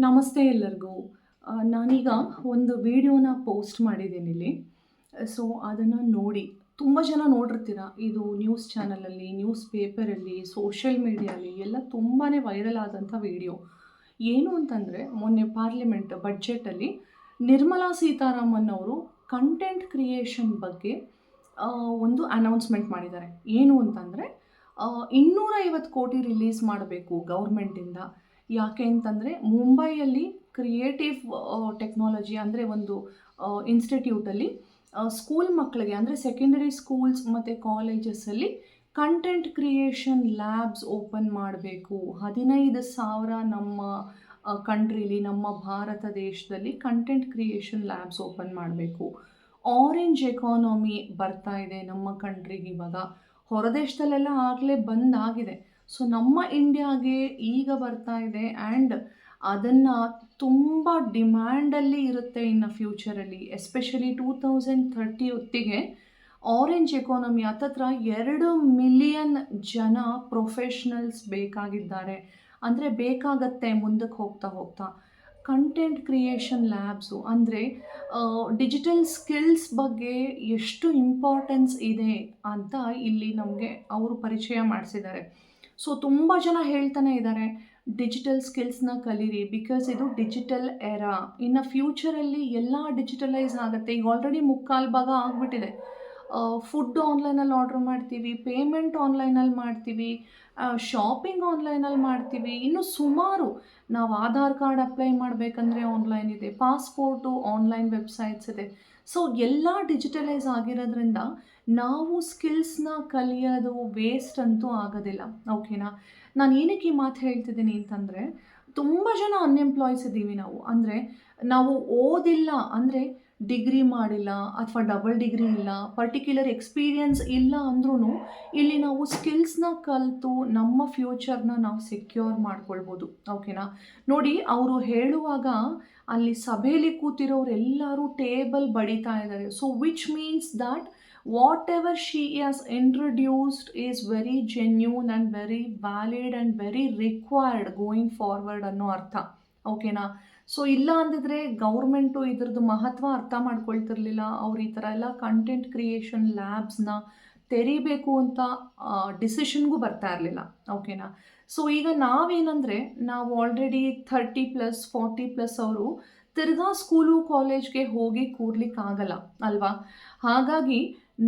ನಮಸ್ತೆ ಎಲ್ಲರಿಗೂ. ನಾನೀಗ ಒಂದು ವಿಡಿಯೋನ ಪೋಸ್ಟ್ ಮಾಡಿದ್ದೀನಿ ಇಲ್ಲಿ. ಸೊ ಅದನ್ನು ನೋಡಿ ತುಂಬ ಜನ ನೋಡಿರ್ತೀರ. ಇದು ನ್ಯೂಸ್ ಚಾನಲಲ್ಲಿ, ನ್ಯೂಸ್ ಪೇಪರಲ್ಲಿ, ಸೋಷಿಯಲ್ ಮೀಡಿಯಾಲಿ ಎಲ್ಲ ತುಂಬಾ ವೈರಲ್ ಆದಂಥ ವಿಡಿಯೋ. ಏನು ಅಂತಂದರೆ, ಮೊನ್ನೆ ಪಾರ್ಲಿಮೆಂಟ್ ಬಡ್ಜೆಟಲ್ಲಿ ನಿರ್ಮಲಾ ಸೀತಾರಾಮನ್ ಅವರು ಕಂಟೆಂಟ್ ಕ್ರಿಯೇಷನ್ ಬಗ್ಗೆ ಒಂದು ಅನೌನ್ಸ್ಮೆಂಟ್ ಮಾಡಿದ್ದಾರೆ. ಏನು ಅಂತಂದರೆ 250 ಕೋಟಿ ರಿಲೀಸ್ ಮಾಡಬೇಕು ಗೌರ್ಮೆಂಟಿಂದ. ಯಾಕೆ ಅಂತಂದರೆ, ಮುಂಬೈಯಲ್ಲಿ ಕ್ರಿಯೇಟಿವ್ ಟೆಕ್ನಾಲಜಿ ಅಂದರೆ ಒಂದು ಇನ್ಸ್ಟಿಟ್ಯೂಟಲ್ಲಿ ಸ್ಕೂಲ್ ಮಕ್ಕಳಿಗೆ ಅಂದರೆ ಸೆಕೆಂಡರಿ ಸ್ಕೂಲ್ಸ್ ಮತ್ತು ಕಾಲೇಜಸ್ಸಲ್ಲಿ ಕಂಟೆಂಟ್ ಕ್ರಿಯೇಷನ್ ಲ್ಯಾಬ್ಸ್ ಓಪನ್ ಮಾಡಬೇಕು. 15,000 ನಮ್ಮ ಕಂಟ್ರೀಲಿ, ನಮ್ಮ ಭಾರತ ದೇಶದಲ್ಲಿ ಕಂಟೆಂಟ್ ಕ್ರಿಯೇಷನ್ ಲ್ಯಾಬ್ಸ್ ಓಪನ್ ಮಾಡಬೇಕು. ಆರೆಂಜ್ ಎಕಾನಮಿ ಬರ್ತಾ ಇದೆ ನಮ್ಮ ಕಂಟ್ರಿಗೆ ಇವಾಗ. ಹೊರದೇಶದಲ್ಲೆಲ್ಲ ಆಗಲೇ ಬಂದಾಗಿದೆ. ಸೊ ನಮ್ಮ ಇಂಡಿಯಾಗೆ ಈಗ ಬರ್ತಾ ಇದೆ ಆ್ಯಂಡ್ ಅದನ್ನು ತುಂಬ ಡಿಮ್ಯಾಂಡಲ್ಲಿ ಇರುತ್ತೆ ಇನ್ನು ಫ್ಯೂಚರಲ್ಲಿ. ಎಸ್ಪೆಷಲಿ 2030 ಹೊತ್ತಿಗೆ ಆರೆಂಜ್ ಎಕಾನಮಿ ಹತ್ತತ್ರ 2 ಮಿಲಿಯನ್ ಜನ ಪ್ರೊಫೆಷ್ನಲ್ಸ್ ಬೇಕಾಗಿದ್ದಾರೆ. ಅಂದರೆ ಬೇಕಾಗತ್ತೆ ಮುಂದಕ್ಕೆ ಹೋಗ್ತಾ ಹೋಗ್ತಾ. ಕಂಟೆಂಟ್ ಕ್ರಿಯೇಷನ್ ಲ್ಯಾಬ್ಸು ಅಂದರೆ ಡಿಜಿಟಲ್ ಸ್ಕಿಲ್ಸ್ ಬಗ್ಗೆ ಎಷ್ಟು ಇಂಪಾರ್ಟೆನ್ಸ್ ಇದೆ ಅಂತ ಇಲ್ಲಿ ನಮಗೆ ಅವರು ಪರಿಚಯ ಮಾಡಿಸಿದ್ದಾರೆ. ಸೊ ತುಂಬ ಜನ ಹೇಳ್ತಾನೆ ಇದ್ದಾರೆ, ಡಿಜಿಟಲ್ ಸ್ಕಿಲ್ಸ್ನ ಕಲೀರಿ, ಬಿಕಾಸ್ ಇದು ಡಿಜಿಟಲ್ ಎರಾ. ಇನ್ನು ಫ್ಯೂಚರಲ್ಲಿ ಎಲ್ಲ ಡಿಜಿಟಲೈಸ್ ಆಗುತ್ತೆ. ಈಗ ಆಲ್ರೆಡಿ ಮುಕ್ಕಾಲು ಭಾಗ ಆಗಿಬಿಟ್ಟಿದೆ. ಫುಡ್ ಆನ್ಲೈನಲ್ಲಿ ಆರ್ಡ್ರ್ ಮಾಡ್ತೀವಿ, ಪೇಮೆಂಟ್ ಆನ್ಲೈನಲ್ಲಿ ಮಾಡ್ತೀವಿ, ಶಾಪಿಂಗ್ ಆನ್ಲೈನಲ್ಲಿ ಮಾಡ್ತೀವಿ. ಇನ್ನು ಸುಮಾರು ನಾವು ಆಧಾರ್ ಕಾರ್ಡ್ ಅಪ್ಲೈ ಮಾಡಬೇಕಂದ್ರೆ ಆನ್ಲೈನ್ ಇದೆ, ಪಾಸ್ಪೋರ್ಟು ಆನ್ಲೈನ್ ವೆಬ್ಸೈಟ್ಸ್ ಇದೆ. ಸೊ ಎಲ್ಲ ಡಿಜಿಟಲೈಸ್ ಆಗಿರೋದ್ರಿಂದ ನಾವು ಸ್ಕಿಲ್ಸ್ನ ಕಲಿಯೋದು ವೇಸ್ಟ್ ಅಂತೂ ಆಗೋದಿಲ್ಲ. ಓಕೆನಾ? ನಾನು ಏನಕ್ಕೆ ಈ ಮಾತು ಹೇಳ್ತಿದ್ದೀನಿ ಅಂತಂದರೆ, ತುಂಬ ಜನ ಅನ್ಎಂಪ್ಲಾಯ್ಸ್ ಇದ್ದೀವಿ ನಾವು. ಅಂದರೆ ನಾವು ಓದಿಲ್ಲ ಅಂದರೆ ಡಿಗ್ರಿ ಮಾಡಿಲ್ಲ ಅಥವಾ ಡಬಲ್ ಡಿಗ್ರಿ ಇಲ್ಲ, ಪರ್ಟಿಕ್ಯುಲರ್ ಎಕ್ಸ್ಪೀರಿಯನ್ಸ್ ಇಲ್ಲ ಅಂದ್ರೂ ಇಲ್ಲಿ ನಾವು ಸ್ಕಿಲ್ಸ್ನ ಕಲಿತು ನಮ್ಮ ಫ್ಯೂಚರ್ನ ನಾವು ಸೆಕ್ಯೂರ್ ಮಾಡ್ಕೊಳ್ಬೋದು. ಓಕೆನಾ? ನೋಡಿ, ಅವರು ಹೇಳುವಾಗ ಅಲ್ಲಿ ಸಭೆಯಲ್ಲಿ ಕೂತಿರೋರೆಲ್ಲರೂ ಟೇಬಲ್ ಬಡಿತಾ ಇದ್ದಾರೆ. So which means that what ever she has introduced is very genuine and very valid and very required going forward ಅನ್ನೋ ಅರ್ಥ. ಓಕೆನಾ? ಸೊ ಇಲ್ಲ ಅಂದಿದ್ರೆ ಗೌರ್ಮೆಂಟು ಇದ್ರದ್ದು ಮಹತ್ವ ಅರ್ಥ ಮಾಡ್ಕೊಳ್ತಿರ್ಲಿಲ್ಲ. ಅವ್ರು ಈ ಥರ ಎಲ್ಲ ಕಂಟೆಂಟ್ ಕ್ರಿಯೇಷನ್ ಲ್ಯಾಬ್ಸ್ನ ತೆರಿಬೇಕು ಅಂತ ಡಿಸಿಷನ್ಗೂ ಬರ್ತಾ ಇರಲಿಲ್ಲ. ಓಕೆನಾ? ಸೊ ಈಗ ನಾವೇನಂದರೆ, ನಾವು ಆಲ್ರೆಡಿ 30+ 40+ ಅವರು ತಿರ್ಗಾ ಸ್ಕೂಲು ಕಾಲೇಜ್ಗೆ ಹೋಗಿ ಕೂರ್ಲಿಕ್ಕಾಗಲ್ಲ ಅಲ್ವಾ? ಹಾಗಾಗಿ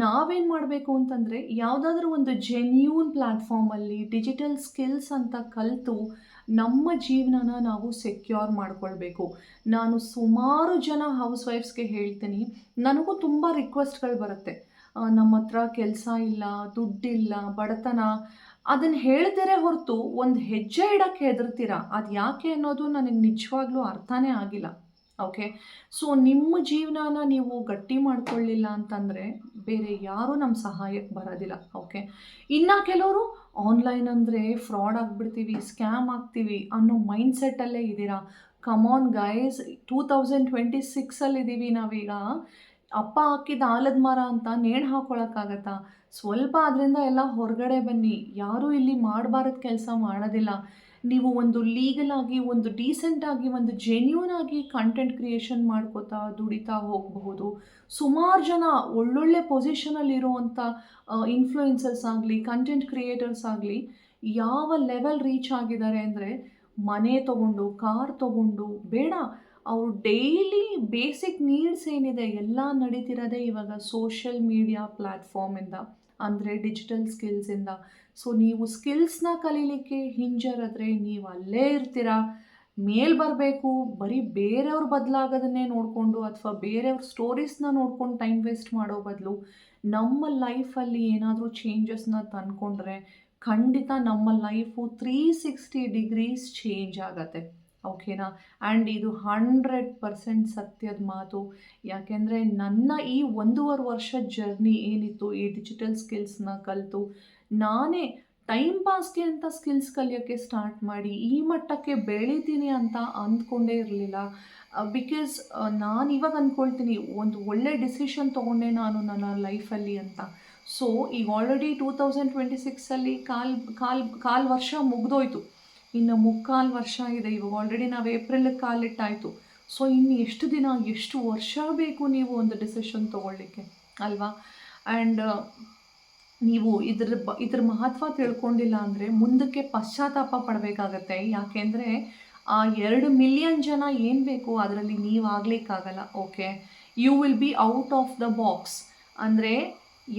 ನಾವೇನು ಮಾಡಬೇಕು ಅಂತಂದರೆ, ಯಾವುದಾದ್ರೂ ಒಂದು ಜೆನ್ಯೂನ್ ಪ್ಲ್ಯಾಟ್ಫಾರ್ಮಲ್ಲಿ ಡಿಜಿಟಲ್ ಸ್ಕಿಲ್ಸ್ ಅಂತ ಕಲಿತು ನಮ್ಮ ಜೀವನನ ನಾವು ಸೆಕ್ಯೂರ್ ಮಾಡ್ಕೊಳ್ಬೇಕು. ನಾನು ಸುಮಾರು ಜನ ಹೌಸ್ ವೈಫ್ಸ್ಗೆ ಹೇಳ್ತೀನಿ, ನನಗೂ ತುಂಬ ರಿಕ್ವೆಸ್ಟ್ಗಳು ಬರುತ್ತೆ. ನಮ್ಮ ಹತ್ರ ಕೆಲಸ ಇಲ್ಲ, ದುಡ್ಡಿಲ್ಲ, ಬಡತನ, ಅದನ್ನು ಹೇಳ್ತಾರೆ ಹೊರತು ಒಂದು ಹೆಜ್ಜೆ ಇಡೋಕ್ಕೆ ಹೆದರ್ತೀರ. ಅದು ಯಾಕೆ ಅನ್ನೋದು ನನಗೆ ನಿಜವಾಗ್ಲೂ ಅರ್ಥನೇ ಆಗಿಲ್ಲ. ಓಕೆ? ಸೊ ನಿಮ್ಮ ಜೀವನನ ನೀವು ಗಟ್ಟಿ ಮಾಡ್ಕೊಳ್ಳಿಲ್ಲ ಅಂತಂದರೆ ಬೇರೆ ಯಾರೂ ನಮ್ಮ ಸಹಾಯಕ್ಕೆ ಬರೋದಿಲ್ಲ. ಓಕೆ? ಇನ್ನು ಕೆಲವರು ಆನ್ಲೈನ್ ಅಂದರೆ ಫ್ರಾಡ್ ಆಗಿಬಿಡ್ತೀವಿ, ಸ್ಕ್ಯಾಮ್ ಆಗ್ತೀವಿ ಅನ್ನೋ ಮೈಂಡ್ಸೆಟ್ಟಲ್ಲೇ ಇದ್ದೀರಾ. ಕಮಾನ್ ಗೈಸ್, 2026 ನಾವೀಗ. ಅಪ್ಪ ಹಾಕಿದ ಆಲದ ಮರ ಅಂತ ನೇಣು ಹಾಕ್ಕೊಳಕ್ಕಾಗತ್ತಾ? ಸ್ವಲ್ಪ ಅದರಿಂದ ಎಲ್ಲ ಹೊರಗಡೆ ಬನ್ನಿ. ಯಾರೂ ಇಲ್ಲಿ ಮಾಡಬಾರದು ಕೆಲಸ ಮಾಡೋದಿಲ್ಲ. ನೀವು ಒಂದು ಲೀಗಲ್ ಆಗಿ, ಒಂದು ಡೀಸೆಂಟಾಗಿ, ಒಂದು ಜೆನ್ಯೂನ್ ಆಗಿ ಕಂಟೆಂಟ್ ಕ್ರಿಯೇಷನ್ ಮಾಡ್ಕೋತಾ ದುಡಿತಾ ಹೋಗಬಹುದು. ಸುಮಾರು ಜನ ಒಳ್ಳೊಳ್ಳೆ ಪೊಸಿಷನಲ್ಲಿರುವಂಥ ಇನ್ಫ್ಲೂಯೆನ್ಸರ್ಸ್ ಆಗಲಿ, ಕಂಟೆಂಟ್ ಕ್ರಿಯೇಟರ್ಸ್ ಆಗಲಿ ಯಾವ ಲೆವೆಲ್ ರೀಚ್ ಆಗಿದ್ದಾರೆ ಅಂದರೆ, ಮನೆ ತೊಗೊಂಡು, ಕಾರ್ ತೊಗೊಂಡು, ಬೇಡ, ಅವರು ಡೈಲಿ ಬೇಸಿಕ್ ನೀಡ್ಸ್ ಏನಿದೆ ಎಲ್ಲ ನಡೀತಿರೋದೇ ಇವಾಗ ಸೋಷಿಯಲ್ ಮೀಡಿಯಾ ಪ್ಲ್ಯಾಟ್ಫಾರ್ಮಿಂದ, ಅಂದರೆ ಡಿಜಿಟಲ್ ಸ್ಕಿಲ್ಸಿಂದ. ಸೊ ನೀವು ಸ್ಕಿಲ್ಸ್ನ ಕಲೀಲಿಕ್ಕೆ ಹಿಂಜರಿದ್ರೆ ನೀವು ಅಲ್ಲೇ ಇರ್ತೀರಾ. ಮೇಲ್ ಬರಬೇಕು, ಬರೀ ಬೇರೆಯವ್ರು ಬದಲಾಗೋದನ್ನೇ ನೋಡಿಕೊಂಡು ಅಥವಾ ಬೇರೆಯವ್ರ ಸ್ಟೋರೀಸ್ನ ನೋಡ್ಕೊಂಡು ಟೈಮ್ ವೇಸ್ಟ್ ಮಾಡೋ ಬದಲು ನಮ್ಮ ಲೈಫಲ್ಲಿ ಏನಾದರೂ ಚೇಂಜಸ್ನ ತಂದ್ಕೊಂಡ್ರೆ ಖಂಡಿತ ನಮ್ಮ ಲೈಫು 360 ಡಿಗ್ರೀಸ್ ಚೇಂಜ್ ಆಗುತ್ತೆ. ಓಕೆನಾ? ಆ್ಯಂಡ್ ಇದು 100% ಸತ್ಯದ ಮಾತು. ಯಾಕೆಂದರೆ ನನ್ನ ಈ 1.5 ವರ್ಷದ ಜರ್ನಿ ಏನಿತ್ತು ಈ ಡಿಜಿಟಲ್ ಸ್ಕಿಲ್ಸ್ನ ಕಲಿತು, ನಾನೇ ಟೈಮ್ ಪಾಸ್ಗೆ ಅಂತ ಸ್ಕಿಲ್ಸ್ ಕಲಿಯೋಕ್ಕೆ ಸ್ಟಾರ್ಟ್ ಮಾಡಿ ಈ ಮಟ್ಟಕ್ಕೆ ಬೆಳಿತೀನಿ ಅಂತ ಅಂದ್ಕೊಂಡೇ ಇರಲಿಲ್ಲ. ಬಿಕಾಸ್ ನಾನು ಇವಾಗ ಅಂದ್ಕೊಳ್ತೀನಿ, ಒಂದು ಒಳ್ಳೆ ಡಿಸಿಷನ್ ತೊಗೊಂಡೆ ನಾನು ನನ್ನ ಲೈಫಲ್ಲಿ ಅಂತ. ಸೊ ಈಗ ಆಲ್ರೆಡಿ 2026 ಕಾಲು ವರ್ಷ ಮುಗಿದೋಯ್ತು. ಇನ್ನು ಮುಕ್ಕಾಲು ವರ್ಷ ಇದೆ. ಇವಾಗ ಆಲ್ರೆಡಿ ನಾವು ಏಪ್ರಿಲಿಗೆ ಕಾಲಿಟ್ಟಾಯಿತು. ಸೊ ಇನ್ನು ಎಷ್ಟು ದಿನ, ಎಷ್ಟು ವರ್ಷ ಬೇಕು ನೀವು ಒಂದು ಡಿಸಿಷನ್ ತೊಗೊಳ್ಳಿಕ್ಕೆ ಅಲ್ವಾ? ಆ್ಯಂಡ್ ನೀವು ಇದ್ರ ಮಹತ್ವ ತಿಳ್ಕೊಂಡಿಲ್ಲ ಅಂದರೆ ಮುಂದಕ್ಕೆ ಪಶ್ಚಾತ್ತಾಪ ಪಡಬೇಕಾಗತ್ತೆ. ಯಾಕೆಂದರೆ ಆ 2 ಮಿಲಿಯನ್ ಜನ ಏನು ಬೇಕು ಅದರಲ್ಲಿ ನೀವು ಆಗಲಿಕ್ಕಾಗಲ್ಲ. Okay, you will be out of the box. ಅಂದರೆ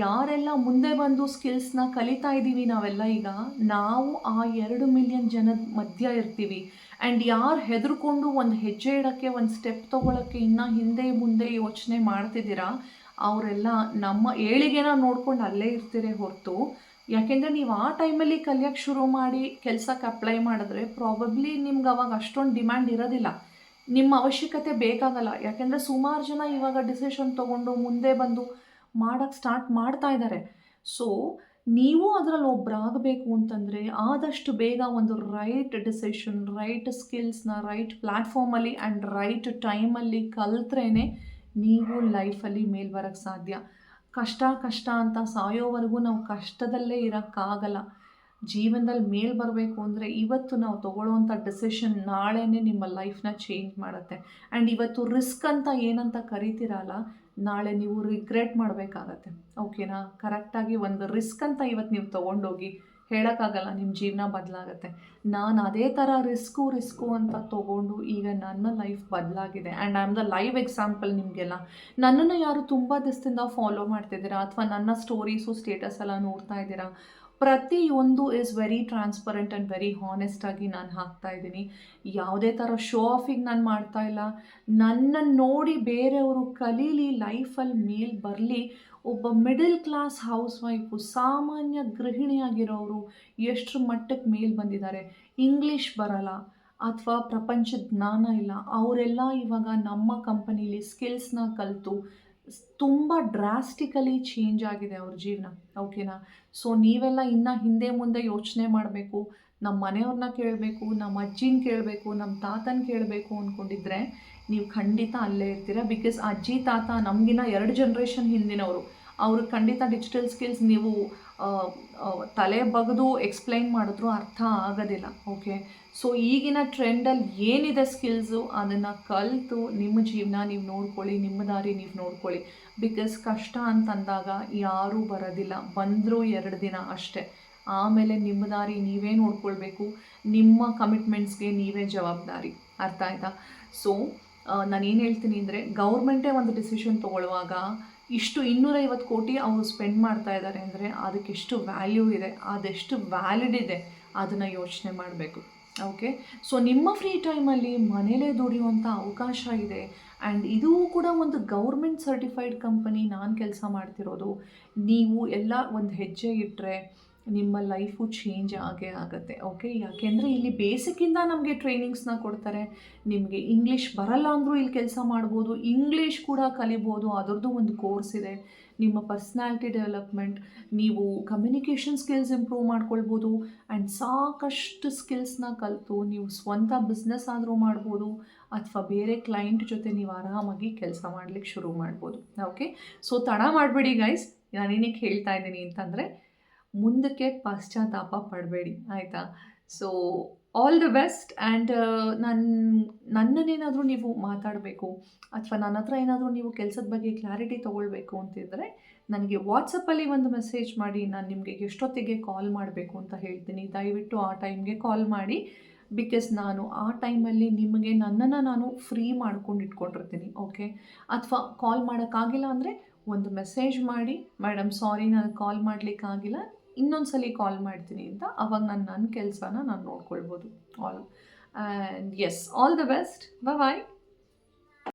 ಯಾರೆಲ್ಲ ಮುಂದೆ ಬಂದು ಸ್ಕಿಲ್ಸ್ನ ಕಲಿತಾ ಇದ್ದೀವಿ ನಾವೆಲ್ಲ ಈಗ, ನಾವು ಆ 2 ಮಿಲಿಯನ್ ಜನದ ಮಧ್ಯ ಇರ್ತೀವಿ. ಆ್ಯಂಡ್ ಯಾರು ಹೆದರ್ಕೊಂಡು ಒಂದು ಹೆಜ್ಜೆ ಇಡೋಕ್ಕೆ, ಒಂದು ಸ್ಟೆಪ್ ತೊಗೊಳಕ್ಕೆ ಇನ್ನೂ ಹಿಂದೆ ಮುಂದೆ ಯೋಚನೆ ಮಾಡ್ತಿದ್ದೀರಾ, ಅವರೆಲ್ಲ ನಮ್ಮ ಏಳಿಗೆನ ನೋಡ್ಕೊಂಡು ಅಲ್ಲೇ ಇರ್ತೀರಿ ಹೊರತು, ಯಾಕೆಂದರೆ ನೀವು ಆ ಟೈಮಲ್ಲಿ ಕಲಿಯೋಕ್ಕೆ ಶುರು ಮಾಡಿ ಕೆಲಸಕ್ಕೆ ಅಪ್ಲೈ ಮಾಡಿದ್ರೆ ಪ್ರಾಬಬ್ಲಿ ನಿಮ್ಗೆ ಅವಾಗ ಅಷ್ಟೊಂದು ಡಿಮ್ಯಾಂಡ್ ಇರೋದಿಲ್ಲ, ನಿಮ್ಮ ಅವಶ್ಯಕತೆ ಬೇಕಾಗಲ್ಲ. ಯಾಕೆಂದರೆ ಸುಮಾರು ಜನ ಇವಾಗ ಡಿಸಿಷನ್ ತೊಗೊಂಡು ಮುಂದೆ ಬಂದು ಮಾಡೋಕ್ಕೆ ಸ್ಟಾರ್ಟ್ ಮಾಡ್ತಾ ಇದ್ದಾರೆ. ಸೊ ನೀವು ಅದರಲ್ಲಿ ಒಬ್ಬರಾಗಬೇಕು ಅಂತಂದರೆ ಆದಷ್ಟು ಬೇಗ ಒಂದು ರೈಟ್ ಡಿಸಿಷನ್, ರೈಟ್ ಸ್ಕಿಲ್ಸ್ನ ರೈಟ್ ಪ್ಲ್ಯಾಟ್ಫಾರ್ಮಲ್ಲಿ ಆ್ಯಂಡ್ ರೈಟ್ ಟೈಮಲ್ಲಿ ಕಲ್ತ್ರೇ ನೀವು ಲೈಫಲ್ಲಿ ಮೇಲೆ ಬರೋಕ್ಕೆ ಸಾಧ್ಯ. ಕಷ್ಟ ಅಂತ ಸಾಯೋವರೆಗೂ ನಾವು ಕಷ್ಟದಲ್ಲೇ ಇರೋಕ್ಕಾಗಲ್ಲ. ಜೀವನದಲ್ಲಿ ಮೇಲೆ ಬರಬೇಕು ಅಂದರೆ ಇವತ್ತು ನಾವು ತೊಗೊಳ್ಳೋವಂಥ ಡಿಸಿಷನ್ ನಾಳೆನೇ ನಿಮ್ಮ ಲೈಫ್ನ ಚೇಂಜ್ ಮಾಡುತ್ತೆ. ಆ್ಯಂಡ್ ಇವತ್ತು ರಿಸ್ಕ್ ಅಂತ ಏನಂತ ಕರಿತೀರಲ್ಲ, ನಾಳೆ ನೀವು ರಿಗ್ರೆಟ್ ಮಾಡಬೇಕಾಗತ್ತೆ. ಓಕೆನಾ? ಕರೆಕ್ಟಾಗಿ ಒಂದು ರಿಸ್ಕ್ ಅಂತ ಇವತ್ತು ನೀವು ತೊಗೊಂಡೋಗಿ ಹೇಳೋಕ್ಕಾಗಲ್ಲ, ನಿಮ್ಮ ಜೀವನ ಬದಲಾಗುತ್ತೆ. ನಾನು ಅದೇ ಥರ ರಿಸ್ಕು ಅಂತ ತೊಗೊಂಡು ಈಗ ನನ್ನ ಲೈಫ್ ಬದಲಾಗಿದೆ. And I am the live example ನಿಮಗೆಲ್ಲ. ನನ್ನನ್ನು ಯಾರು ತುಂಬ ದಿವಸದಿಂದ ಫಾಲೋ ಮಾಡ್ತಿದ್ದೀರಾ ಅಥವಾ ನನ್ನ ಸ್ಟೋರೀಸು ಸ್ಟೇಟಸ್ ಎಲ್ಲ ನೋಡ್ತಾ ಇದ್ದೀರಾ, ಪ್ರತಿಯೊಂದು is very transparent and very ಹಾನೆಸ್ಟಾಗಿ ನಾನು ಹಾಕ್ತಾ ಇದ್ದೀನಿ. ಯಾವುದೇ ಥರ ಶೋ ಆಫಿಗೆ ನಾನು ಮಾಡ್ತಾ ಇಲ್ಲ. ನನ್ನನ್ನು ನೋಡಿ ಬೇರೆಯವರು ಕಲೀಲಿ, ಲೈಫಲ್ಲಿ ಮೇಲೆ ಬರಲಿ. ಒಬ್ಬ ಮಿಡಲ್ ಕ್ಲಾಸ್ ಹೌಸ್ ವೈಫು, ಸಾಮಾನ್ಯ ಗೃಹಿಣಿಯಾಗಿರೋರು ಎಷ್ಟರ ಮಟ್ಟಕ್ಕೆ ಮೇಲೆ ಬಂದಿದ್ದಾರೆ. ಇಂಗ್ಲೀಷ್ ಬರಲ್ಲ ಅಥವಾ ಪ್ರಪಂಚದ ಜ್ಞಾನ ಇಲ್ಲ, ಅವರೆಲ್ಲ ಇವಾಗ ನಮ್ಮ ಕಂಪನೀಲಿ ಸ್ಕಿಲ್ಸ್ನ ಕಲಿತು ತುಂಬ ಡ್ರಾಸ್ಟಿಕಲಿ ಚೇಂಜ್ ಆಗಿದೆ ಅವ್ರ ಜೀವನ. ಓಕೆನಾ? ಸೊ ನೀವೆಲ್ಲ ಇನ್ನು ಹಿಂದೆ ಮುಂದೆ ಯೋಚನೆ ಮಾಡಬೇಕು, ನಮ್ಮ ಮನೆಯವ್ರನ್ನ ಕೇಳಬೇಕು, ನಮ್ಮ ಅಜ್ಜಿನ ಕೇಳಬೇಕು, ನಮ್ಮ ತಾತನ ಕೇಳಬೇಕು ಅಂದ್ಕೊಂಡಿದ್ರೆ ನೀವು ಖಂಡಿತ ಅಲ್ಲೇ ಇರ್ತೀರ. ಬಿಕಾಸ್ ಅಜ್ಜಿ ತಾತ ನಮಗಿನ್ನ 2 ಜನ್ರೇಷನ್ ಹಿಂದಿನವರು. ಅವ್ರಿಗೆ ಖಂಡಿತ ಡಿಜಿಟಲ್ ಸ್ಕಿಲ್ಸ್ ನೀವು ತಲೆ ಬಗೆದು ಎಕ್ಸ್ಪ್ಲೈನ್ ಮಾಡಿದ್ರು ಅರ್ಥ ಆಗೋದಿಲ್ಲ. ಓಕೆ, ಸೊ ಈಗಿನ ಟ್ರೆಂಡಲ್ಲಿ ಏನಿದೆ ಸ್ಕಿಲ್ಸು ಅದನ್ನು ಕಲಿತು ನಿಮ್ಮ ಜೀವನ ನೀವು ನೋಡ್ಕೊಳ್ಳಿ, ನಿಮ್ಮ ದಾರಿ ನೀವು ನೋಡ್ಕೊಳ್ಳಿ. ಬಿಕಾಸ್ ಕಷ್ಟ ಅಂತಂದಾಗ ಯಾರೂ ಬರೋದಿಲ್ಲ, ಬಂದರೂ 2 ದಿನ ಅಷ್ಟೇ. ಆಮೇಲೆ ನಿಮ್ಮ ದಾರಿ ನೀವೇ ನೋಡ್ಕೊಳ್ಬೇಕು, ನಿಮ್ಮ ಕಮಿಟ್ಮೆಂಟ್ಸ್ಗೆ ನೀವೇ ಜವಾಬ್ದಾರಿ. ಅರ್ಥ ಆಯ್ತಾ? ಸೊ ನಾನೇನು ಹೇಳ್ತೀನಿ ಅಂದರೆ, ಗೌರ್ಮೆಂಟೇ ಒಂದು ಡಿಸಿಷನ್ ತೊಗೊಳ್ಳುವಾಗ ಇಷ್ಟು 250 ಕೋಟಿ ಅವರು ಸ್ಪೆಂಡ್ ಮಾಡ್ತಾ ಇದ್ದಾರೆ ಅಂದರೆ ಅದಕ್ಕೆಷ್ಟು ವ್ಯಾಲ್ಯೂ ಇದೆ, ಅದೆಷ್ಟು ವ್ಯಾಲಿಡ್ ಇದೆ, ಅದನ್ನು ಯೋಚನೆ ಮಾಡಬೇಕು. ಓಕೆ, ಸೊ ನಿಮ್ಮ ಫ್ರೀ ಟೈಮಲ್ಲಿ ಮನೇಲೇ ದುಡಿಯುವಂಥ ಅವಕಾಶ ಇದೆ. ಆ್ಯಂಡ್ ಇದು ಕೂಡ ಒಂದು ಗೌರ್ಮೆಂಟ್ ಸರ್ಟಿಫೈಡ್ ಕಂಪನಿ ನಾನು ಕೆಲಸ ಮಾಡ್ತಿರೋದು. ನೀವು ಎಲ್ಲ ಒಂದು ಹೆಜ್ಜೆ ಇಟ್ಟರೆ ನಿಮ್ಮ ಲೈಫು ಚೇಂಜ್ ಆಗೇ ಆಗುತ್ತೆ. ಓಕೆ, ಯಾಕೆಂದರೆ ಇಲ್ಲಿ ಬೇಸಿಕ್ಕಿಂದ ನಮಗೆ ಟ್ರೈನಿಂಗ್ಸ್ನ ಕೊಡ್ತಾರೆ. ನಿಮಗೆ ಇಂಗ್ಲೀಷ್ ಬರಲ್ಲ ಅಂದರೂ ಇಲ್ಲಿ ಕೆಲಸ ಮಾಡ್ಬೋದು, ಇಂಗ್ಲೀಷ್ ಕೂಡ ಕಲಿಬೋದು, ಅದರದ್ದು ಒಂದು ಕೋರ್ಸ್ ಇದೆ. ನಿಮ್ಮ ಪರ್ಸ್ನಾಲಿಟಿ ಡೆವಲಪ್ಮೆಂಟ್, ನೀವು ಕಮ್ಯುನಿಕೇಷನ್ ಸ್ಕಿಲ್ಸ್ ಇಂಪ್ರೂವ್ ಮಾಡ್ಕೊಳ್ಬೋದು. ಆ್ಯಂಡ್ ಸಾಕಷ್ಟು ಸ್ಕಿಲ್ಸ್ನ ಕಲಿತು ನೀವು ಸ್ವಂತ ಬಿಸ್ನೆಸ್ ಆದರೂ ಮಾಡ್ಬೋದು, ಅಥವಾ ಬೇರೆ ಕ್ಲೈಂಟ್ ಜೊತೆ ನೀವು ಆರಾಮಾಗಿ ಕೆಲಸ ಮಾಡಲಿಕ್ಕೆ ಶುರು ಮಾಡ್ಬೋದು. ಓಕೆ, ಸೊ ತಡ ಮಾಡಬೇಡಿ ಗೈಸ್. ನಾನೇನಕ್ಕೆ ಹೇಳ್ತಾ ಇದ್ದೀನಿ ಅಂತಂದರೆ, ಮುಂದಕ್ಕೆ ಪಶ್ಚಾತ್ತಾಪ ಪಡಬೇಡಿ, ಆಯಿತಾ? So all the best. And ನನ್ನನ್ನೇನಾದರೂ ನೀವು ಮಾತಾಡಬೇಕು ಅಥವಾ ನನ್ನ ಹತ್ರ ಏನಾದರೂ ನೀವು ಕೆಲಸದ ಬಗ್ಗೆ ಕ್ಲಾರಿಟಿ ತೊಗೊಳ್ಬೇಕು ಅಂತಿದ್ದರೆ ನನಗೆ ವಾಟ್ಸಪ್ಪಲ್ಲಿ ಒಂದು ಮೆಸೇಜ್ ಮಾಡಿ. ನಾನು ನಿಮಗೆ ಎಷ್ಟೊತ್ತಿಗೆ ಕಾಲ್ ಮಾಡಬೇಕು ಅಂತ ಹೇಳ್ತೀನಿ. ದಯವಿಟ್ಟು ಆ ಟೈಮ್ಗೆ ಕಾಲ್ ಮಾಡಿ. ಬಿಕಾಸ್ ನಾನು ಆ ಟೈಮಲ್ಲಿ ನಿಮಗೆ ನನ್ನನ್ನು ನಾನು ಫ್ರೀ ಮಾಡ್ಕೊಂಡು ಇಟ್ಕೊಂಡಿರ್ತೀನಿ. ಓಕೆ, ಅಥವಾ ಕಾಲ್ ಮಾಡೋಕ್ಕಾಗಿಲ್ಲ ಅಂದರೆ ಒಂದು ಮೆಸೇಜ್ ಮಾಡಿ, ಮೇಡಮ್ ಸಾರಿ ನಾನು ಕಾಲ್ ಮಾಡಲಿಕ್ಕಾಗಿಲ್ಲ, ಇನ್ನೊಂದು ಸಲ ಕಾಲ್ ಮಾಡ್ತೀನಿ ಅಂತ. ಅವಾಗ ನನ್ನ ಕೆಲಸನ ನಾನು ನೋಡ್ಕೊಳ್ಬೋದು. All the best. ಬಾಯ್.